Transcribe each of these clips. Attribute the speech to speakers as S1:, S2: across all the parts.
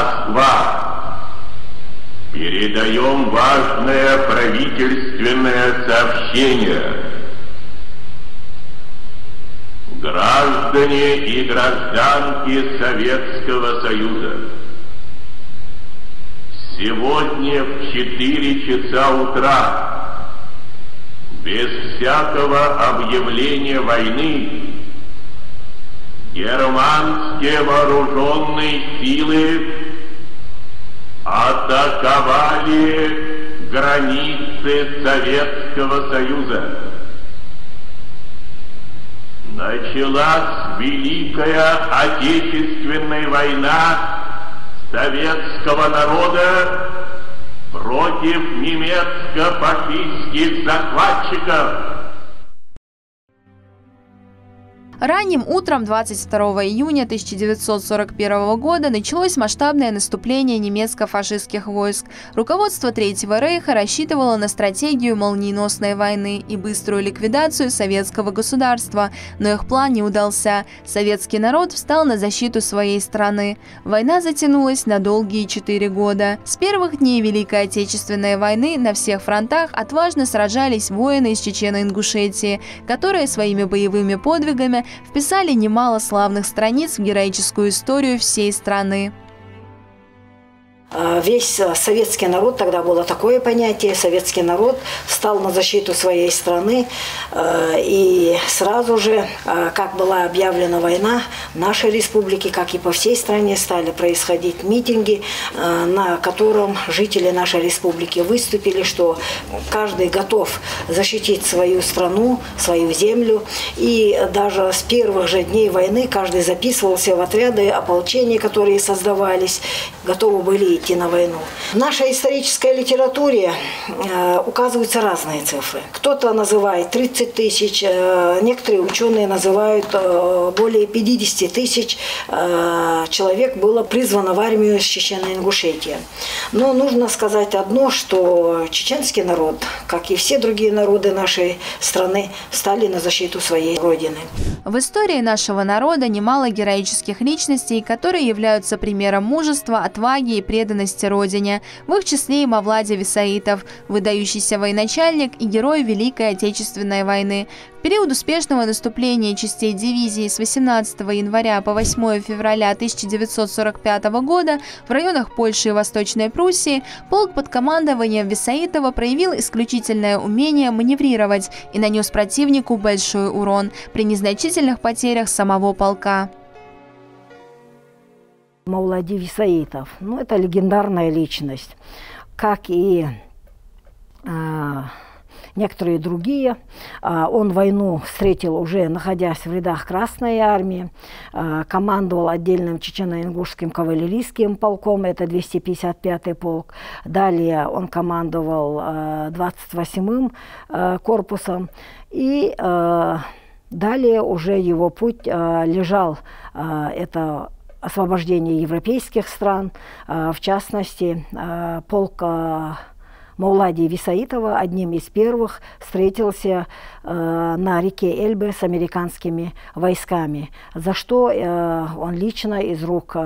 S1: Москва. Передаем важное правительственное сообщение. Граждане и гражданки Советского Союза, сегодня в 4 часа утра, без всякого объявления войны, германские вооруженные силы атаковали границы Советского Союза. Началась Великая Отечественная война советского народа против немецко-фашистских захватчиков.
S2: Ранним утром 22 июня 1941 года началось масштабное наступление немецко-фашистских войск. Руководство Третьего рейха рассчитывало на стратегию молниеносной войны и быструю ликвидацию советского государства, но их план не удался. Советский народ встал на защиту своей страны. Война затянулась на долгие 4 года. С первых дней Великой Отечественной войны на всех фронтах отважно сражались воины из Чечено-Ингушетии, которые своими боевыми подвигами вписали немало славных страниц в героическую историю всей страны.
S3: Весь советский народ, тогда было такое понятие, советский народ встал на защиту своей страны. И сразу же, как была объявлена война, в нашей республике, как и по всей стране, стали происходить митинги, на котором жители нашей республики выступили, что каждый готов защитить свою страну, свою землю. И даже с первых же дней войны каждый записывался в отряды ополчения, которые создавались, готовы были идти на войну. В нашей исторической литературе указываются разные цифры. Кто-то называет 30 тысяч, некоторые ученые называют более 50 тысяч человек было призвано в армию с Чечено-Ингушетии. Но нужно сказать одно, что чеченский народ, как и все другие народы нашей страны, встали на защиту своей родины.
S2: В истории нашего народа немало героических личностей, которые являются примером мужества, отваги и преданности Родине. В их числе и Мавлади Висаитов, выдающийся военачальник и герой Великой Отечественной войны. В период успешного наступления частей дивизии с 18 января по 8 февраля 1945 года в районах Польши и Восточной Пруссии полк под командованием Висаитова проявил исключительное умение маневрировать и нанес противнику большой урон при незначительных потерях самого полка.
S3: Мавлади Висаитов, это легендарная личность, как и некоторые другие. Он войну встретил уже находясь в рядах Красной армии, командовал отдельным чечено-ингушским кавалерийским полком, это 255-й полк. Далее он командовал 28-м корпусом. И далее уже его путь лежал, это освобождение европейских стран, в частности, полк Мавлади Висаитова одним из первых встретился на реке Эльбе с американскими войсками, за что он лично из рук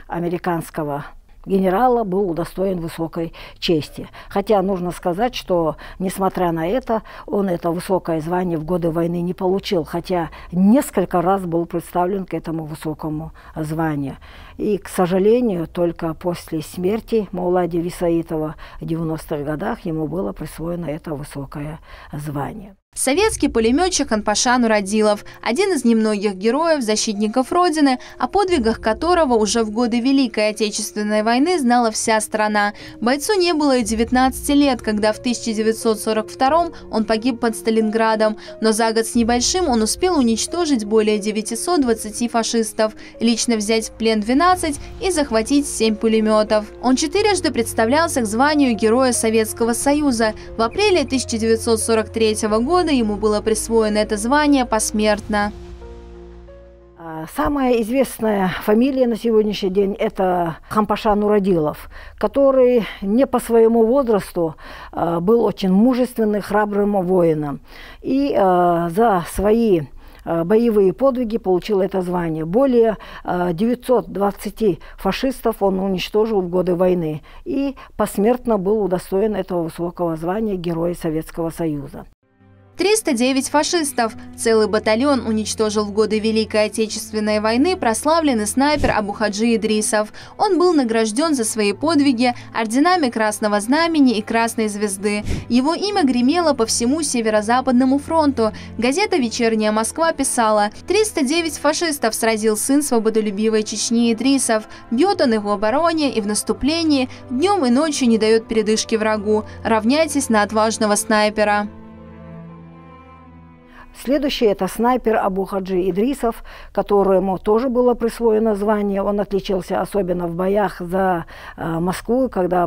S3: американского генерала был удостоен высокой чести. Хотя нужно сказать, что, несмотря на это, он это высокое звание в годы войны не получил, хотя несколько раз был представлен к этому высокому званию. И, к сожалению, только после смерти Мавлади Висаитова в 90-х годах ему было присвоено это высокое звание.
S2: Советский пулеметчик Анпаша Нурадилов – один из немногих героев, защитников Родины, о подвигах которого уже в годы Великой Отечественной войны знала вся страна. Бойцу не было и 19 лет, когда в 1942 он погиб под Сталинградом, но за год с небольшим он успел уничтожить более 920 фашистов, лично взять в плен 12 и захватить 7 пулеметов. Он 4-жды представлялся к званию Героя Советского Союза. В апреле 1943 года ему было присвоено это звание посмертно.
S3: Самая известная фамилия на сегодняшний день – это Анпаша Нурадилов, который не по своему возрасту был очень мужественным, храбрым воином. И за свои боевые подвиги получил это звание. Более 920 фашистов он уничтожил в годы войны и посмертно был удостоен этого высокого звания Героя Советского Союза.
S2: 309 фашистов. Целый батальон уничтожил в годы Великой Отечественной войны прославленный снайпер Абухаджи Идрисов. Он был награжден за свои подвиги орденами Красного Знамени и Красной Звезды. Его имя гремело по всему Северо-Западному фронту. Газета «Вечерняя Москва» писала: 309 фашистов сразил сын свободолюбивой Чечни Идрисов. Бьет он их в обороне и в наступлении, днем и ночью не дает передышки врагу. Равняйтесь на отважного снайпера.
S3: Следующий – это снайпер Абухаджи Идрисов, которому тоже было присвоено звание. Он отличился особенно в боях за Москву, когда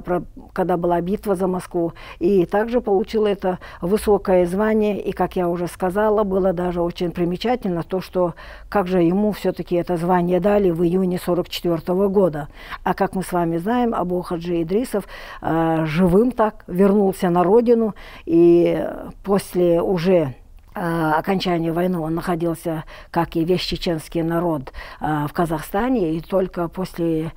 S3: была битва за Москву. И также получил это высокое звание. И, как я уже сказала, было даже очень примечательно то, что как же ему все-таки это звание дали в июне 1944 года. А как мы с вами знаем, Абухаджи Идрисов живым так вернулся на родину. И после уже окончания войны он находился, как и весь чеченский народ, в Казахстане, и только после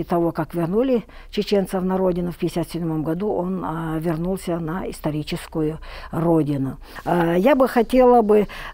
S3: того, как вернули чеченцев на родину в 1957 году, он вернулся на историческую родину. Я бы хотела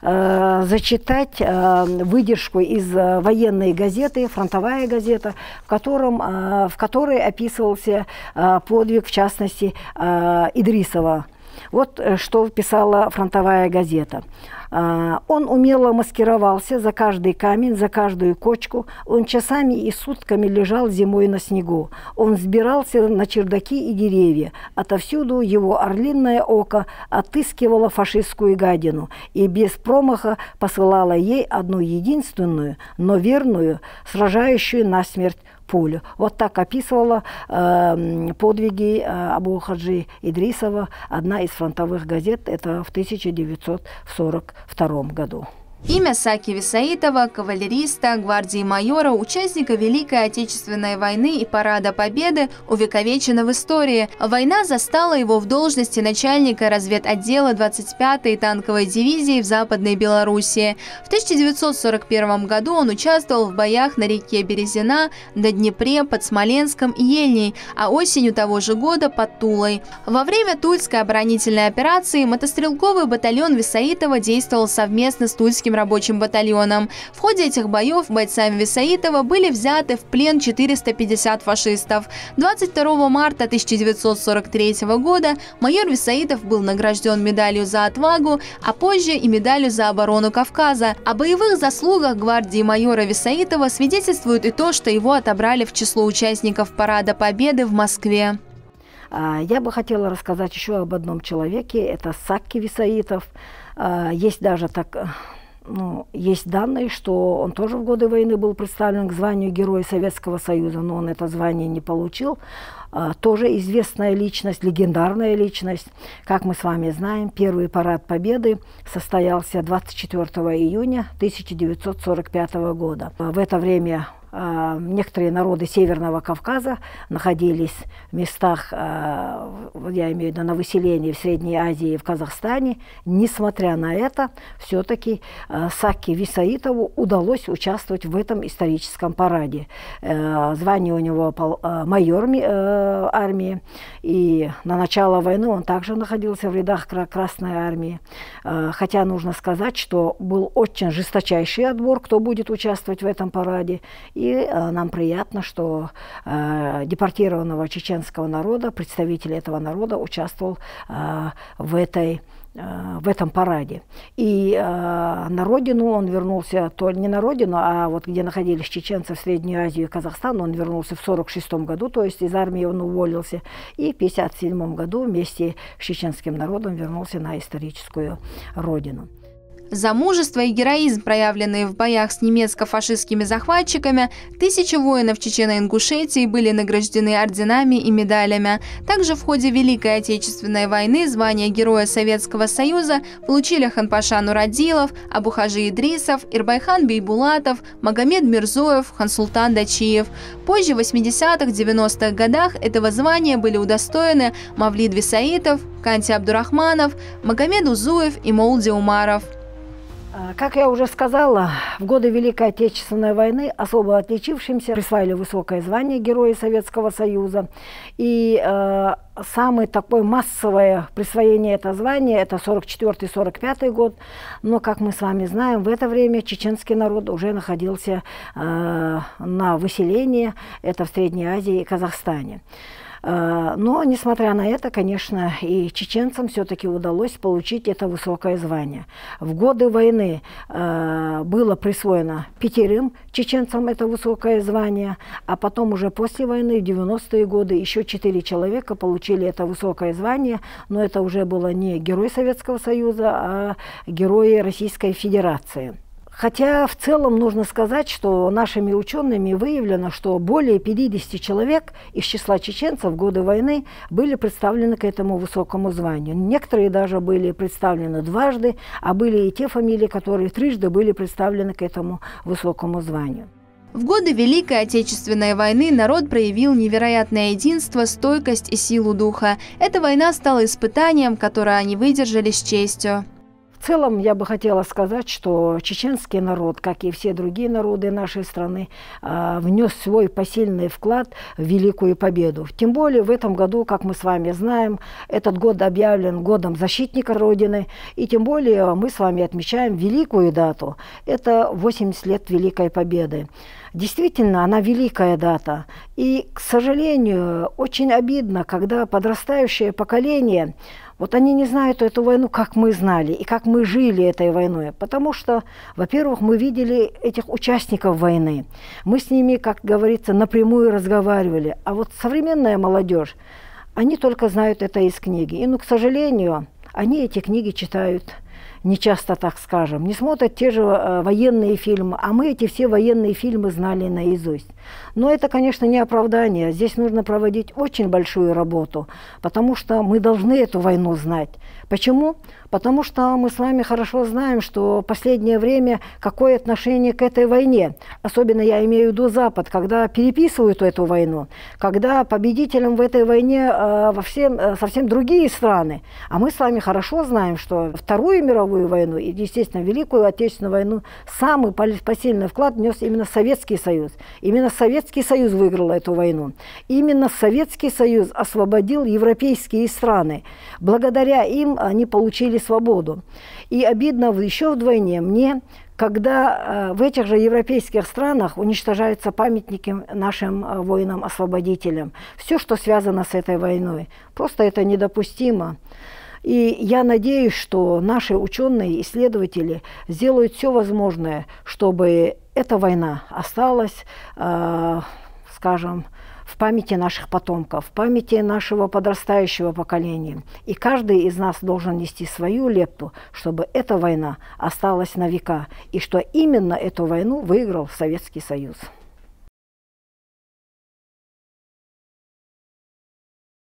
S3: зачитать выдержку из военной газеты, фронтовая газета, в которой описывался подвиг, в частности, Идрисова. Вот что писала фронтовая газета. Он умело маскировался за каждый камень, за каждую кочку. Он часами и сутками лежал зимой на снегу. Он взбирался на чердаки и деревья. Отовсюду его орлиное око отыскивало фашистскую гадину и без промаха посылало ей одну единственную, но верную, сражающую насмерть пулю. Вот так описывала подвиги Абухаджи Идрисова одна из фронтовых газет, это в 1942 году.
S2: Имя Саки Висаитова, кавалериста, гвардии майора, участника Великой Отечественной войны и Парада Победы, увековечено в истории. Война застала его в должности начальника разведотдела 25-й танковой дивизии в Западной Белоруссии. В 1941 году он участвовал в боях на реке Березина, на Днепре, под Смоленском и Ельней, а осенью того же года под Тулой. Во время Тульской оборонительной операции мотострелковый батальон Висаитова действовал совместно с Тульским рабочим батальоном. В ходе этих боев бойцами Висаитова были взяты в плен 450 фашистов. 22 марта 1943 года майор Висаитов был награжден медалью за отвагу, а позже и медалью за оборону Кавказа. О боевых заслугах гвардии майора Висаитова свидетельствует и то, что его отобрали в число участников Парада Победы в Москве.
S3: Я бы хотела рассказать еще об одном человеке, это Саки Висаитов. Есть даже есть данные, что он тоже в годы войны был представлен к званию Героя Советского Союза, но он это звание не получил. Тоже известная личность, легендарная личность. Как мы с вами знаем, первый парад Победы состоялся 24 июня 1945 года. В это время некоторые народы Северного Кавказа находились в местах, я имею в виду на выселении в Средней Азии и в Казахстане. Несмотря на это, все-таки Саки Висаитову удалось участвовать в этом историческом параде. Звание у него майор армии, и на начало войны он также находился в рядах Красной армии. Хотя нужно сказать, что был очень жесточайший отбор, кто будет участвовать в этом параде. И нам приятно, что депортированного чеченского народа, представитель этого народа участвовал в этом параде. И на родину он вернулся, не на родину, а вот где находились чеченцы в Среднюю Азию и Казахстан, он вернулся в 1946 году, то есть из армии он уволился, и в 1957 году вместе с чеченским народом вернулся на историческую родину.
S2: За мужество и героизм, проявленные в боях с немецко-фашистскими захватчиками, 1000 воинов Чечено-Ингушетии были награждены орденами и медалями. Также в ходе Великой Отечественной войны звание Героя Советского Союза получили Ханпаша Нурадилов, Абухаджи Идрисов, Ирбайхан Бейбулатов, Магомед Мирзоев, Хансултан Дачиев. Позже, в 80-х-90-х годах, этого звания были удостоены Мавлид Висаитов, Канти Абдурахманов, Магомед Узуев и Молди Умаров.
S3: Как я уже сказала, в годы Великой Отечественной войны особо отличившимся присваивали высокое звание Героя Советского Союза. И самое такое массовое присвоение этого звания – это 1944-1945 год. Но, как мы с вами знаем, в это время чеченский народ уже находился на выселении, это в Средней Азии и Казахстане. Но, несмотря на это, конечно, и чеченцам все-таки удалось получить это высокое звание. В годы войны было присвоено 5 чеченцам это высокое звание, а потом уже после войны, в 90-е годы, еще 4 человека получили это высокое звание, но это уже было не Герой Советского Союза, а Герои Российской Федерации. Хотя в целом нужно сказать, что нашими учеными выявлено, что более 50 человек из числа чеченцев в годы войны были представлены к этому высокому званию. Некоторые даже были представлены дважды, а были и те фамилии, которые трижды были представлены к этому высокому званию.
S2: В годы Великой Отечественной войны народ проявил невероятное единство, стойкость и силу духа. Эта война стала испытанием, которое они выдержали с честью.
S3: В целом, я бы хотела сказать, что чеченский народ, как и все другие народы нашей страны, внес свой посильный вклад в великую победу. Тем более в этом году, как мы с вами знаем, этот год объявлен годом защитника Родины, и тем более мы с вами отмечаем великую дату. Это 80 лет Великой Победы. Действительно, она великая дата. И, к сожалению, очень обидно, когда подрастающее поколение, вот они не знают эту войну, как мы знали, и как мы жили этой войной. Потому что, во-первых, мы видели этих участников войны. Мы с ними, как говорится, напрямую разговаривали. А вот современная молодежь, они только знают это из книги. И, к сожалению, они эти книги читают не часто, так скажем, не смотрят те же военные фильмы, а мы эти все военные фильмы знали наизусть. Но это, конечно, не оправдание. Здесь нужно проводить очень большую работу, потому что мы должны эту войну знать. Почему? Потому что мы с вами хорошо знаем, что в последнее время какое отношение к этой войне. Особенно я имею в виду Запад, когда переписывают эту войну, когда победителем в этой войне совсем другие страны. А мы с вами хорошо знаем, что Вторую мировую войну и, естественно, Великую Отечественную войну самый посильный вклад внес именно Советский Союз. Именно Советский Союз выиграл эту войну. Именно Советский Союз освободил европейские страны. Благодаря им они получили свободу. И обидно еще вдвойне мне, когда в этих же европейских странах уничтожаются памятники нашим воинам-освободителям. Все, что связано с этой войной. Просто это недопустимо. И я надеюсь, что наши ученые, исследователи сделают все возможное, чтобы эта война осталась, скажем, в памяти наших потомков, в памяти нашего подрастающего поколения. И каждый из нас должен нести свою лепту, чтобы эта война осталась на века, и что именно эту войну выиграл Советский Союз.